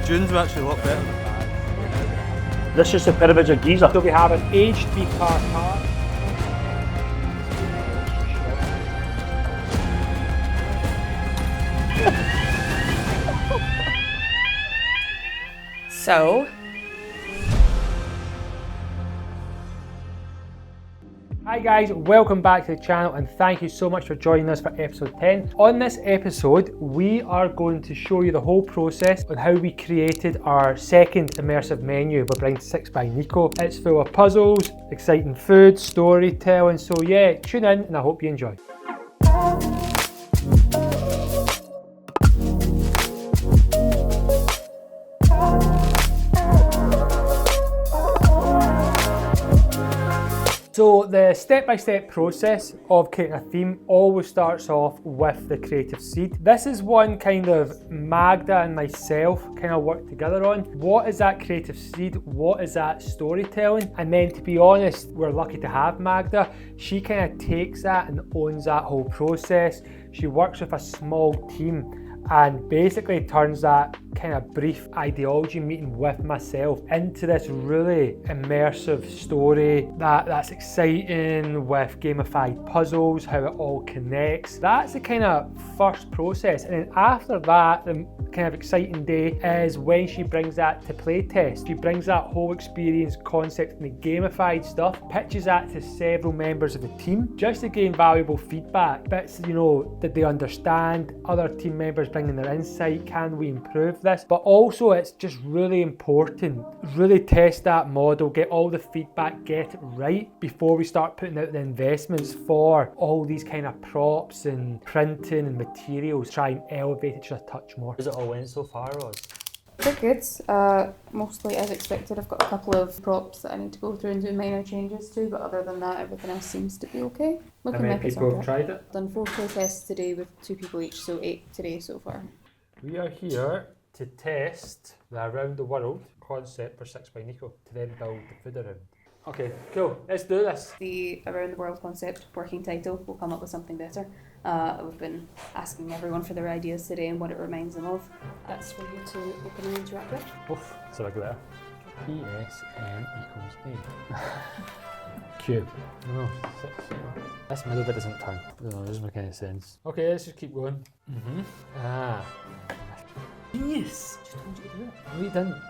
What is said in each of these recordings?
dunes were actually a lot better. This is the pyramids of Giza. So we have an HD car. So, Hi guys, welcome back to the channel and thank you so much for joining us for episode 10. On this episode, we are going to show you the whole process on how we created our second immersive menu we're bringing to 6 by Nico. It's full of puzzles, exciting food, storytelling, so yeah, tune in and I hope you enjoy. So the step-by-step process of creating a theme always starts off with the creative seed. This is one kind of Magda and myself kind of work together on. What is that creative seed? What is that storytelling? And then to be honest, we're lucky to have Magda. She kind of takes that and owns that whole process. She works with a small team and basically turns that kind of brief ideology meeting with myself into this really immersive story that's exciting with gamified puzzles, how it all connects. That's the kind of first process, and then after that, the kind of exciting day is when she brings that to playtest. She brings that whole experience concept and the gamified stuff, pitches that to several members of the team just to gain valuable feedback. Bits, you know, did they understand? Other team members bringing their insight, can we improve this? But also it's just really important, really test that model, get all the feedback, get it right before we start putting out the investments for all these kind of props and printing and materials, try and elevate it just a touch more. How's it all went so far, Roz? they're good. Mostly as expected. I've got a couple of props that I need to go through and do minor changes to, but other than that, everything else seems to be okay. How many people have tried it? Done 4 playtests today with 2 people each, so 8 today so far. We are here to test the Around the World concept for 6 by Nico, to then build the food around. Okay, cool. Let's do this. The Around the World concept working title, we'll come up with something better. We've been asking everyone for their ideas today and what it reminds them of. That's for you to open and interact with. Oof, it's a big letter. PSN equals A. Q. No, 6. This middle bit doesn't turn. No, it doesn't make any sense. Okay, let's just keep going. Genius! Just told you to do it. No, you didn't.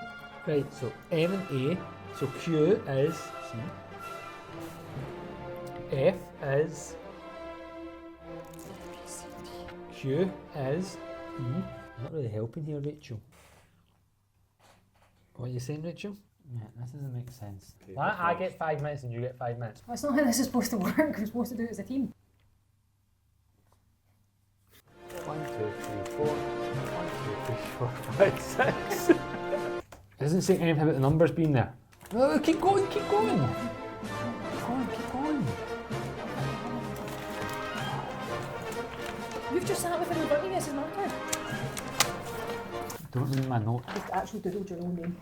Right, so M and A. So Q is C. F is Q is E. I'm not really helping here, Rachel. What are you saying, Rachel? Yeah, this doesn't make sense. Why I get 5 minutes and you get 5 minutes? That's not how this is supposed to work. We're supposed to do it as a team. 1, 2, 3, 4. 1, 2, 3, 4, 5, 6. It doesn't say anything about the numbers being there. Oh, keep going, keep going. Keep going, keep going. You've just sat with him and got me as his marker. Don't read my note. Just actually doodled your own name.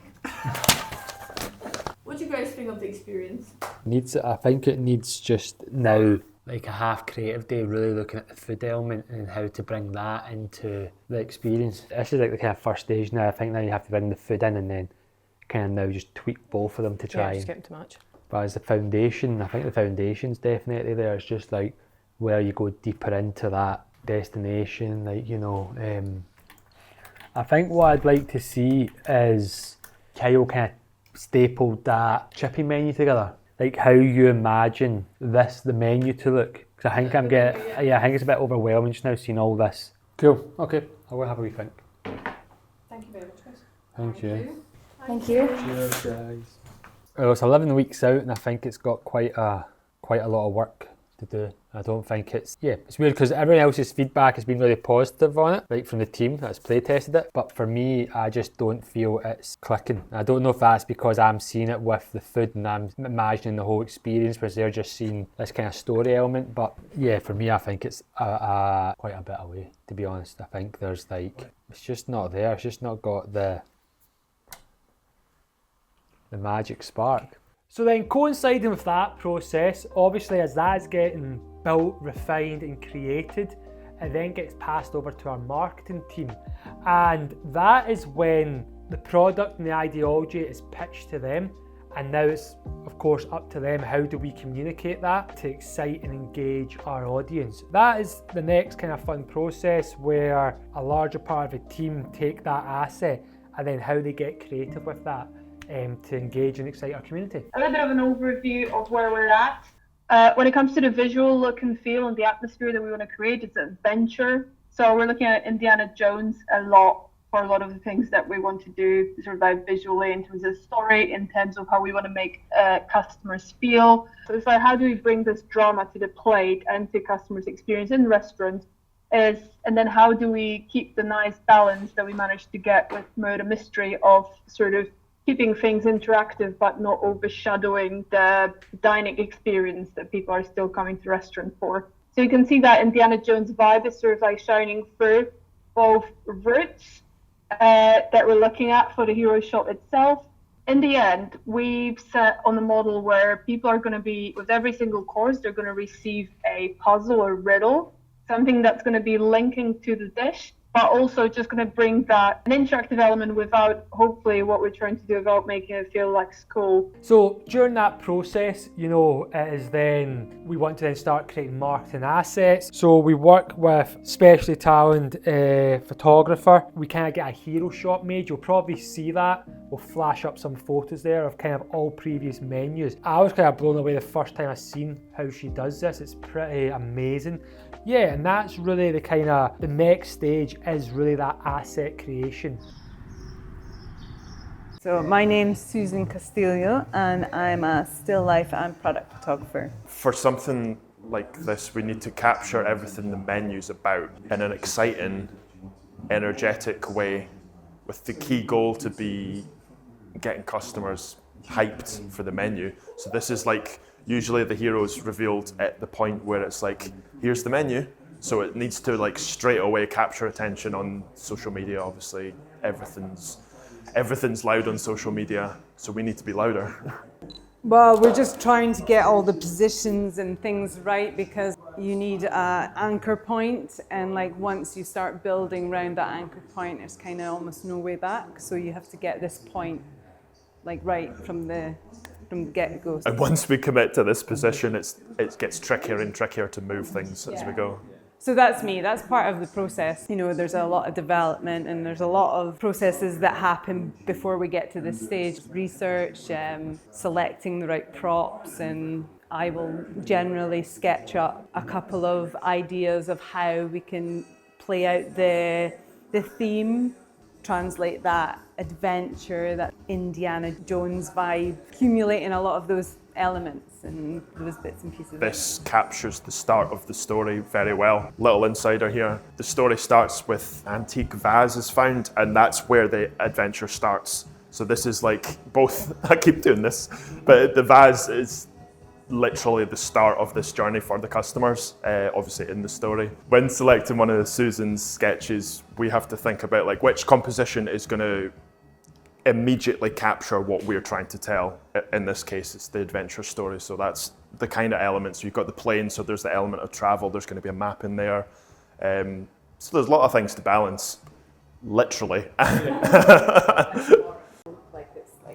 What do you guys think of the experience? I think it needs just now like a half creative day, really looking at the food element and how to bring that into the experience. This is like the kind of first stage now. I think now you have to bring the food in and then kind of now just tweak both of them to try just and get them to match. But as the foundation, I think the foundation's definitely there. It's just like where you go deeper into that destination, like, you know. I think what I'd like to see is Kyle kind of stapled that chippy menu together. Like how you imagine the menu to look. Because I think I think it's a bit overwhelming just now seeing all this. Cool, okay, I will have a wee think. Thank you very much, guys. Thank you. Thank you. Cheers, guys. Well, it's 11 weeks out and I think it's got quite a lot of work to do. I don't think it's weird because everyone else's feedback has been really positive on it, like from the team that's play tested it. But for me, I just don't feel it's clicking. I don't know if that's because I'm seeing it with the food and I'm imagining the whole experience, whereas they're just seeing this kind of story element. But yeah, for me, I think it's quite a bit away, to be honest. I think there's like, it's just not there. It's just not got the magic spark. So then coinciding with that process, obviously as that's getting built, refined and created, it then gets passed over to our marketing team. And that is when the product and the ideology is pitched to them, and now it's of course up to them, how do we communicate that to excite and engage our audience. That is the next kind of fun process, where a larger part of the team take that asset and then how they get creative with that to engage and excite our community. A little bit of an overview of where we're at. When it comes to the visual look and feel and the atmosphere that we want to create, it's an adventure. So we're looking at Indiana Jones a lot for a lot of the things that we want to do, sort of like visually in terms of story, in terms of how we want to make customers feel. So it's like, how do we bring this drama to the plate and to customers' experience in restaurants? And then how do we keep the nice balance that we managed to get with Murder Mystery of sort of keeping things interactive but not overshadowing the dining experience that people are still coming to restaurants for. So you can see that Indiana Jones vibe is sort of like shining through both routes that we're looking at for the hero shop itself. In the end, we've set on a model where people are going to be, with every single course, they're going to receive a puzzle or riddle, something that's going to be linking to the dish, but also just going to bring that an interactive element without, hopefully, what we're trying to do about making it feel like school. So during that process, it is then we want to then start creating marketing assets. So we work with specially talented photographer. We kind of get a hero shot made. You'll probably see that. We'll flash up some photos there of kind of all previous menus. I was kind of blown away the first time I seen how she does this. It's pretty amazing. Yeah, and that's really the next stage is really that asset creation. So my name's Susan Castillo and I'm a still life and product photographer. For something like this, we need to capture everything the menu's about in an exciting, energetic way, with the key goal to be getting customers hyped for the menu. So this is like, usually the hero's revealed at the point where it's like, here's the menu. So it needs to like straight away capture attention on social media. Obviously, everything's loud on social media, so we need to be louder. Well, we're just trying to get all the positions and things right, because you need an anchor point, and like once you start building around that anchor point, there's kind of almost no way back. So you have to get this point like right from the get-go. And once we commit to this position, it gets trickier and trickier to move things as we go. So that's me, that's part of the process. There's a lot of development and there's a lot of processes that happen before we get to this stage. Research, selecting the right props, and I will generally sketch up a couple of ideas of how we can play out the theme, translate that adventure, that Indiana Jones vibe, accumulating a lot of those elements and those bits and pieces. This captures the start of the story very well. Little insider here. The story starts with antique vase is found, and that's where the adventure starts. So this is like both, I keep doing this, but the vase is literally the start of this journey for the customers, obviously in the story. When selecting one of Susan's sketches, we have to think about like which composition is going to immediately capture what we're trying to tell. In this case, it's the adventure story, so that's the kind of elements. You've got the plane, so there's the element of travel, there's going to be a map in there. So there's a lot of things to balance, literally.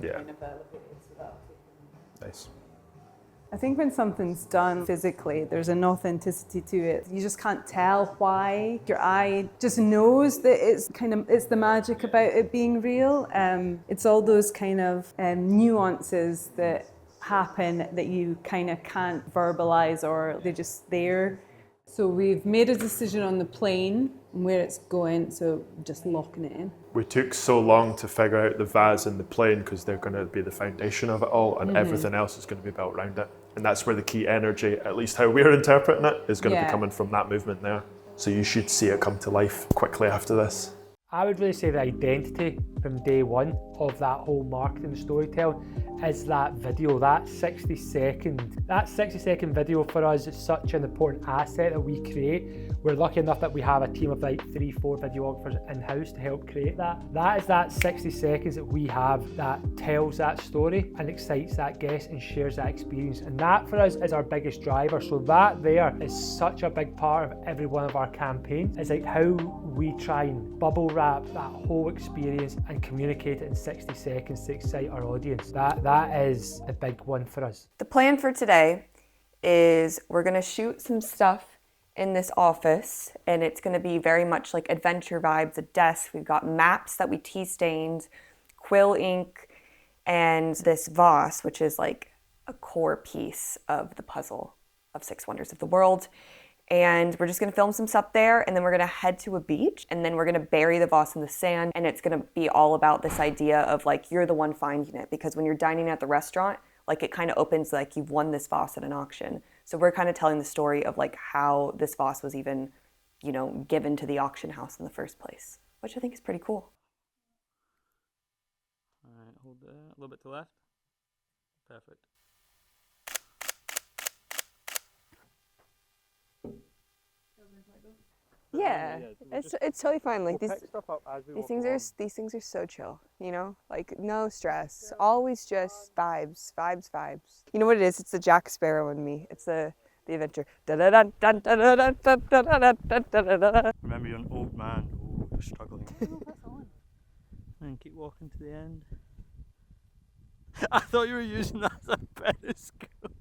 Yeah. Nice. I think when something's done physically, there's an authenticity to it. You just can't tell why. Your eye just knows that it's the magic about it being real. It's all those kind of nuances that happen that you kind of can't verbalize, or they're just there. So we've made a decision on the plane and where it's going, so just locking it in. We took so long to figure out the vase and the plane because they're going to be the foundation of it all, and everything else is going to be built around it. And that's where the key energy, at least how we're interpreting it, is going to be coming from that movement there. So you should see it come to life quickly after this. I would really say the identity from day one of that whole marketing storytelling is that video, that 60 second video for us is such an important asset that we create. We're lucky enough that we have a team of like 3-4 videographers in-house to help create that. That is that 60 seconds that we have that tells that story and excites that guest and shares that experience. And that for us is our biggest driver. So that there is such a big part of every one of our campaigns. It's like how we try and bubble wrap wrap that whole experience and communicate it in 60 seconds to excite our audience. That is a big one for us. The plan for today is we're gonna shoot some stuff in this office, and it's gonna be very much like adventure vibes, a desk. We've got maps that we tea stained, quill ink, and this vase, which is like a core piece of the puzzle of Six Wonders of the World. And we're just gonna film some stuff there, and then we're gonna head to a beach, and then we're gonna bury the vase in the sand, and it's gonna be all about this idea of like, you're the one finding it, because when you're dining at the restaurant, like it kind of opens like you've won this vase at an auction. So we're kind of telling the story of like how this vase was even, you know, given to the auction house in the first place, which I think is pretty cool. All right, hold it a little bit to the left. Perfect. Yeah, it's totally fine. Like We'll pick stuff up as we walk along. these things are so chill, you know? Like no stress. Always just vibes. You know what it is? It's the Jack Sparrow in me. It's the adventure. Remember, you're an old man. Oh, you're struggling. And keep walking to the end. I thought you were using that as a periscope.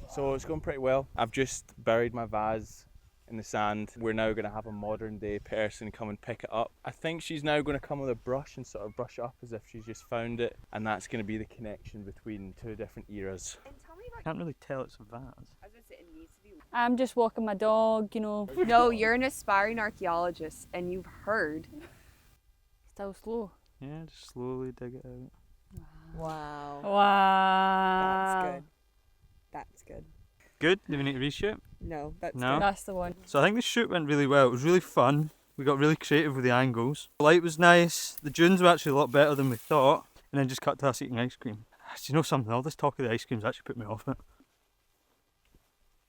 So it's going pretty well. I've just buried my vase in the sand. We're now going to have a modern day person come and pick it up. I think she's now going to come with a brush and sort of brush it up as if she's just found it, and that's going to be the connection between two different eras. Can't really tell it's a vase. I'm just walking my dog, you know. No, you're an aspiring archaeologist, and you've heard. Still slow. Yeah, just slowly dig it out. Wow. Wow. That's good. Good? Do we need to reshoot? No, that's No? That's the one. So I think the shoot went really well. It was really fun. We got really creative with the angles. The light was nice. The dunes were actually a lot better than we thought. And then just cut to us eating ice cream. Do you know something? All this talk of the ice cream's actually put me off it.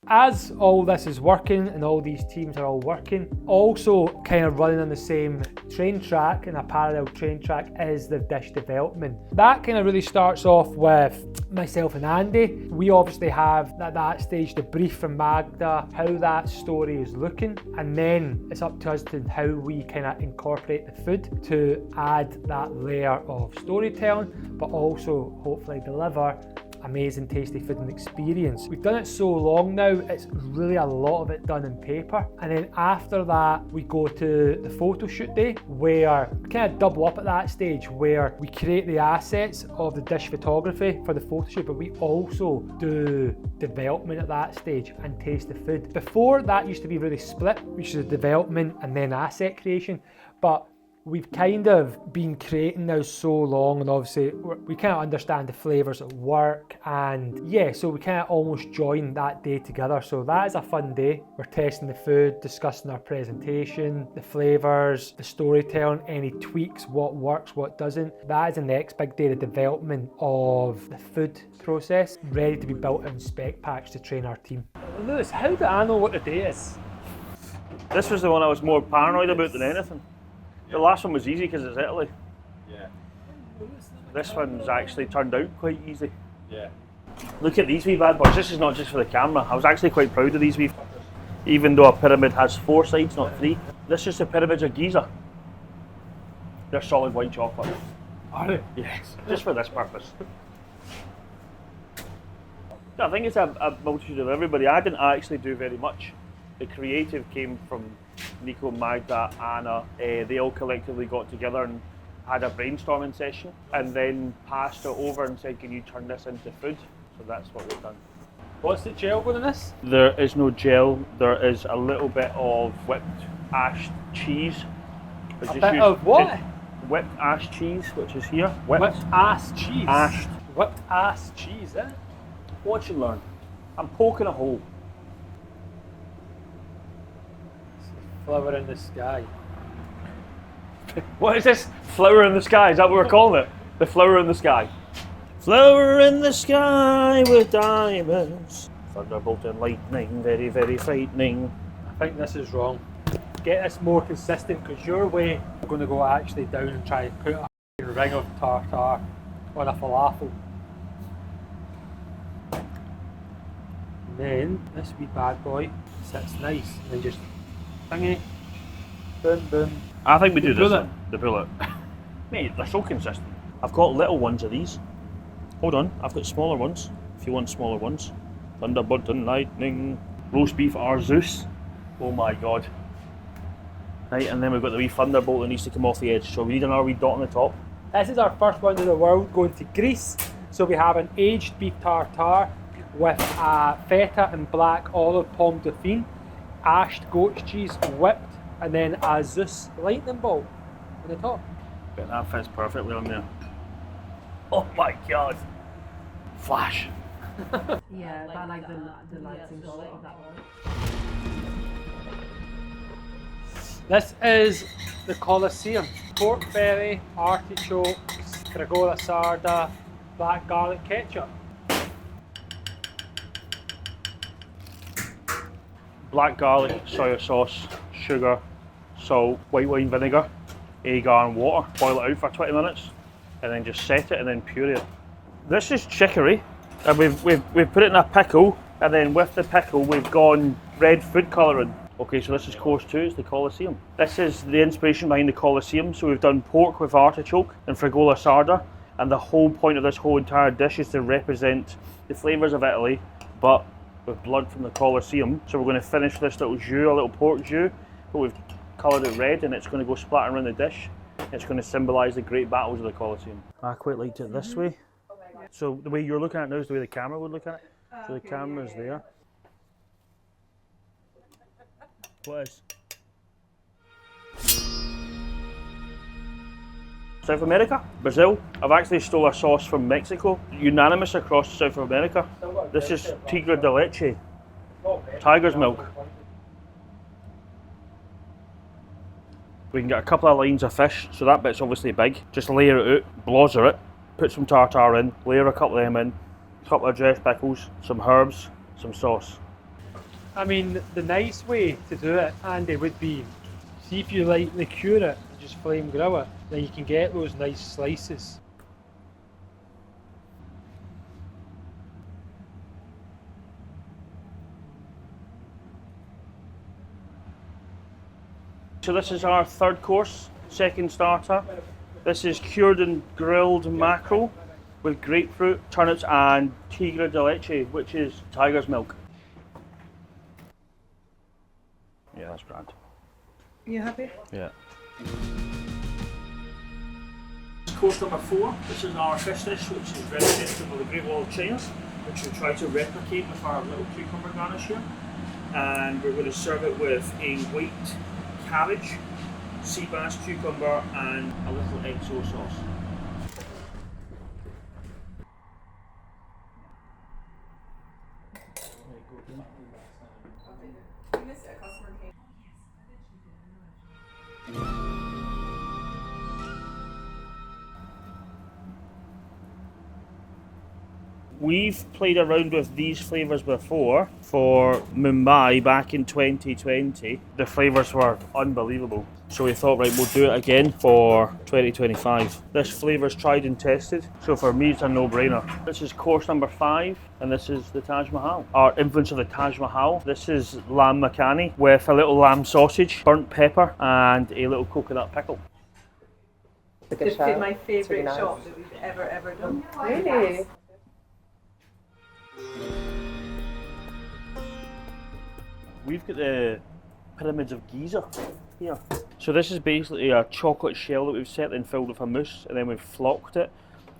As all this is working and all these teams are all working, also kind of running on the same train track and a parallel train track is the dish development. That kind of really starts off with myself and Andy. We obviously have at that stage the brief from Magda, how that story is looking, and then it's up to us to how we kind of incorporate the food to add that layer of storytelling, but also hopefully deliver amazing tasty food and experience. We've done it so long now, it's really a lot of it done in paper, and then after that we go to the photo shoot day, where we kind of double up at that stage, where we create the assets of the dish photography for the photo shoot, but we also do development at that stage and taste the food. Before, that used to be really split, which is development and then asset creation, but we've kind of been creating now so long, and obviously we kind of understand the flavours at work, and yeah, so we kind of almost join that day together. So that is a fun day. We're testing the food, discussing our presentation, the flavours, the storytelling, any tweaks, what works, what doesn't. That is the next big day, the development of the food process, ready to be built in spec packs to train our team. Lewis, how do I know what the day is? This was the one I was more paranoid about than anything. The last one was easy because it's Italy. Yeah. This one's actually turned out quite easy. Yeah. Look at these wee bad boys. This is not just for the camera. I was actually quite proud of these wee, even though a pyramid has 4 sides, not 3. This is the pyramids of Giza. They're solid white chocolate. Are they? Yes, just for this purpose. I think it's a multitude of everybody. I didn't actually do very much. The creative came from Nico, Magda, Anna. They all collectively got together and had a brainstorming session, and then passed it over and said, can you turn this into food? So that's what we've done. What's the gel going in this? There is no gel. There is a little bit of whipped ash cheese. A bit of what? Whipped ash cheese, which is here. Whipped ass cheese. Ashed. Whipped ass cheese, eh? Watch and learn. I'm poking a hole. Flower in the sky. What is this? Flower in the sky, is that what we're calling it? The flower in the sky. Flower in the sky with diamonds. Thunderbolt and lightning, very, very frightening. I think this is wrong. Get this more consistent, because your way, we're going to go actually down and try and put a ring of tartar on a falafel. And then this wee bad boy sits nice, and then just thingy, Boom, boom. I think we do this bullet. one. The bullet. Mate, they're so consistent. I've got little ones of these. Hold on, I've got smaller ones. If you want smaller ones. Thunderbolt and lightning. Roast beef or Zeus. Oh my god. Right, and then we've got the wee thunderbolt that needs to come off the edge. So we need another wee dot on the top. This is our first one in the world going to Greece. So we have an aged beef tartare with feta and black olive pomme dauphine, ashed goat's cheese whipped, and then a Zeus lightning bolt on the top. But that fits perfectly on there. Oh my god. Flash. Yeah, but I like the lighting of that one. This is the Colosseum. Pork belly, artichokes, fragola sarda, black garlic ketchup. Black garlic, soy sauce, sugar, salt, white wine vinegar, agar and water. Boil it out for 20 minutes and then just set it and then puree it. This is chicory and we've put it in a pickle, and then with the pickle we've gone red food colouring. Okay, so this is course 2, it's the Colosseum. This is the inspiration behind the Colosseum. So we've done pork with artichoke and fragola sarda, and the whole point of this whole entire dish is to represent the flavours of Italy, but with blood from the Colosseum. So we're going to finish this little jus, a little pork jus, but we've coloured it red, and it's going to go splattering around the dish. It's going to symbolise the great battles of the Colosseum. I quite liked it this way. So the way you're looking at it now is the way the camera would look at it. So the camera's there. What is? South America, Brazil. I've actually stole a sauce from Mexico. Unanimous across South America. This is tigre de leche, tiger's milk. We can get a couple of lines of fish, so that bit's obviously big. Just layer it out, blazer it, put some tartare in, layer a couple of them in, a couple of dressed pickles, some herbs, some sauce. I mean, the nice way to do it, Andy, would be, see if you like liqueur it and just flame grill it, then you can get those nice slices. So this is our third course, second starter. This is cured and grilled mackerel with grapefruit, turnips and tigre de leche, which is tiger's milk. Yeah, that's grand. You happy? Yeah. Course number 4, this is our fish dish, which is representative of the Great Wall of China, which we try to replicate with our little cucumber garnish here. And we're going to serve it with a white cabbage, sea bass cucumber and a little XO sauce. We've played around with these flavours before for Mumbai back in 2020. The flavours were unbelievable. So we thought, right, we'll do it again for 2025. This flavour's tried and tested, so for me it's a no-brainer. This is course number 5, and this is the Taj Mahal. Our influence of the Taj Mahal. This is lamb makhani with a little lamb sausage, burnt pepper, and a little coconut pickle. It's my favourite shot that we've ever done. Really? We've got the pyramids of Giza here. So this is basically a chocolate shell that we've set and filled with a mousse, and then we've flocked it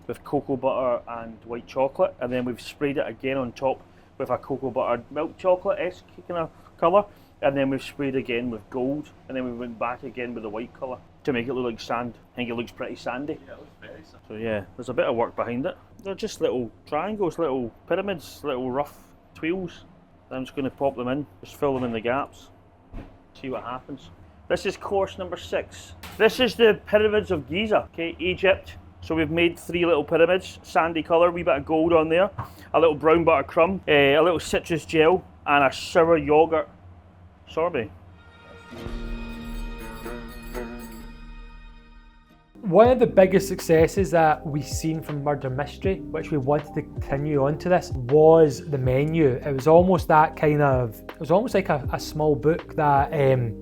with cocoa butter and white chocolate, and then we've sprayed it again on top with a cocoa butter milk chocolate-esque kind of colour, and then we've sprayed again with gold, and then we went back again with the white colour to make it look like sand. I think it looks pretty sandy. Yeah, it looks very sandy. So yeah, there's a bit of work behind it. They're just little triangles, little pyramids, little rough twills. I'm just going to pop them in, just fill them in the gaps, see what happens. This is course number 6. This is the pyramids of Giza, okay, Egypt. So we've made 3 little pyramids, sandy colour, wee bit of gold on there, a little brown butter crumb, a little citrus gel, and a sour yoghurt sorbet. One of the biggest successes that we've seen from Murder Mystery, which we wanted to continue on to this, was the menu. It was almost like a small book that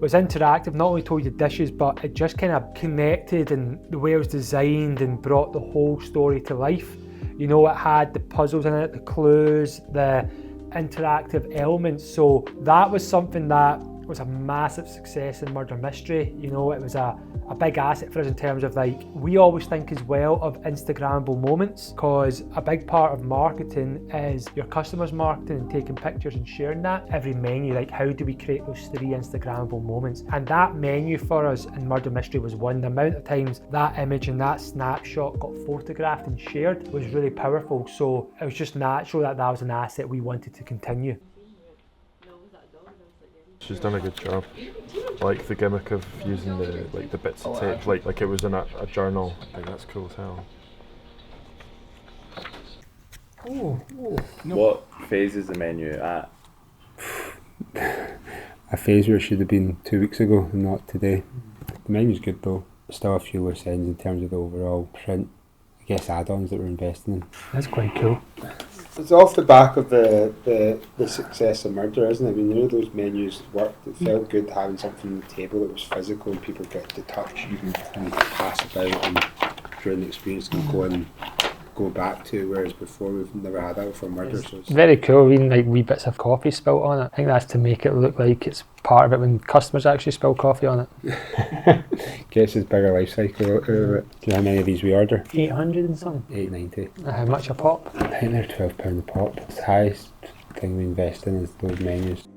was interactive, not only told you dishes, but it just kind of connected, and the way it was designed and brought the whole story to life. You know, it had the puzzles in it, the clues, the interactive elements. So that was something that was a massive success in Murder Mystery. You know, it was a big asset for us in terms of, like, we always think as well of Instagrammable moments, because a big part of marketing is your customers marketing and taking pictures and sharing that. Every menu, like, how do we create those 3 Instagrammable moments? And that menu for us in Murder Mystery was one. The amount of times that image and that snapshot got photographed and shared was really powerful. So it was just natural that that was an asset we wanted to continue. She's done a good job. I like the gimmick of using the bits of tape, like it was in a journal. Like, that's cool as hell. What phase is the menu at? A phase where it should have been 2 weeks ago, not today. The menu's good though. Still a few loose ends in terms of the overall print. I guess add-ons that we're investing in. That's quite cool. It's off the back of the success of Murder, isn't it? I mean, you know, those menus worked. It felt good having something on the table that was physical and people get to touch and pass about, and during the experience can go and go back to, whereas before we've never had that for Murder. So it's very cool, even like wee bits of coffee spilt on it. I think that's to make it look like it's part of it when customers actually spill coffee on it. Gets his bigger life cycle out of it. Do you know how many of these we order? 800 and something. 890. How much a pop? I think they're £12 a pop. It's the highest thing we invest in is those menus.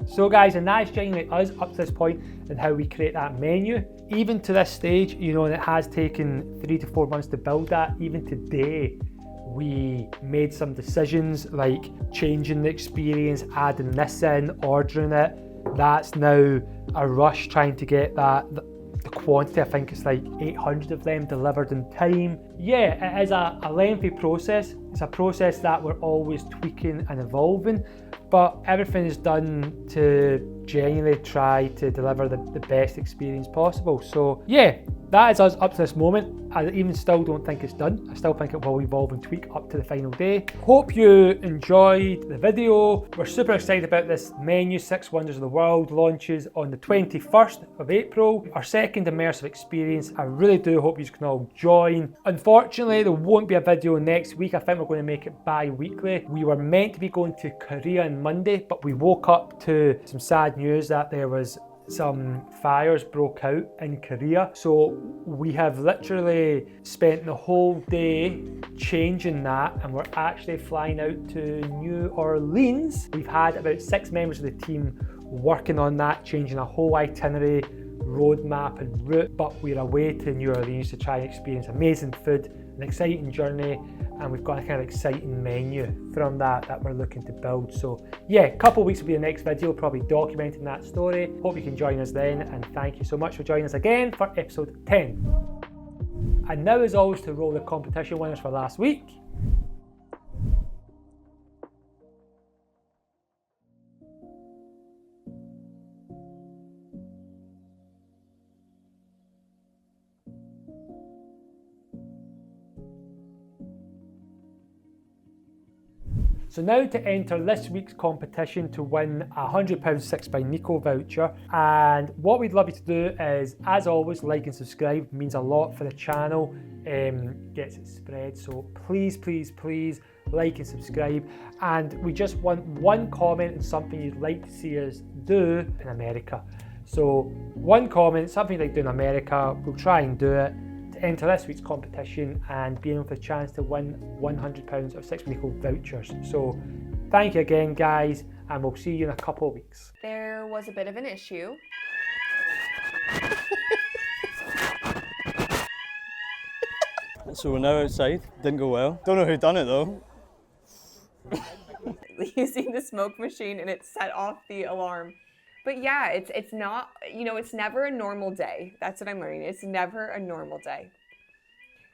So guys, and that's genuinely us up to this point and how we create that menu. Even to this stage, you know, and it has taken 3 to 4 months to build that. Even today, we made some decisions like changing the experience, adding this in, ordering it. That's now a rush trying to get that. The quantity, I think it's like 800 of them delivered in time. Yeah, it is a lengthy process. It's a process that we're always tweaking and evolving, but everything is done to genuinely try to deliver the best experience possible. So yeah, that is us up to this moment. I even still don't think it's done. I still think it will evolve and tweak up to the final day. Hope you enjoyed the video. We're super excited about this menu. 6 Wonders of the World launches on the 21st of April. Our second immersive experience. I really do hope you can all join. Unfortunately, there won't be a video next week. I think we're going to make it bi-weekly. We were meant to be going to Korea on Monday, but we woke up to some sad news that there was some fires broke out in Korea. So we have literally spent the whole day changing that, and we're actually flying out to New Orleans. We've had about 6 members of the team working on that, changing a whole itinerary, roadmap and route, but we're away to New Orleans to try and experience amazing food, an exciting journey, and we've got a kind of exciting menu from that we're looking to build. So yeah, a couple of weeks will be the next video, probably documenting that story. Hope you can join us then, and thank you so much for joining us again for episode 10. And now, as always, to roll the competition winners for last week. So now to enter this week's competition to win a £100 6 by Nico voucher. And what we'd love you to do is, as always, like and subscribe. It means a lot for the channel, gets it spread. So please, please, please like and subscribe. And we just want one comment and something you'd like to see us do in America. So one comment, something you'd like to do in America, we'll try and do it. Enter this week's competition and be in with a chance to win £100 of 6 Nico vouchers. So thank you again, guys, and we'll see you in a couple of weeks. There was a bit of an issue. So we're now outside. Didn't go well. Don't know who done it though. Using the smoke machine, and it set off the alarm. But yeah, it's not, you know, it's never a normal day. That's what I'm learning. It's never a normal day.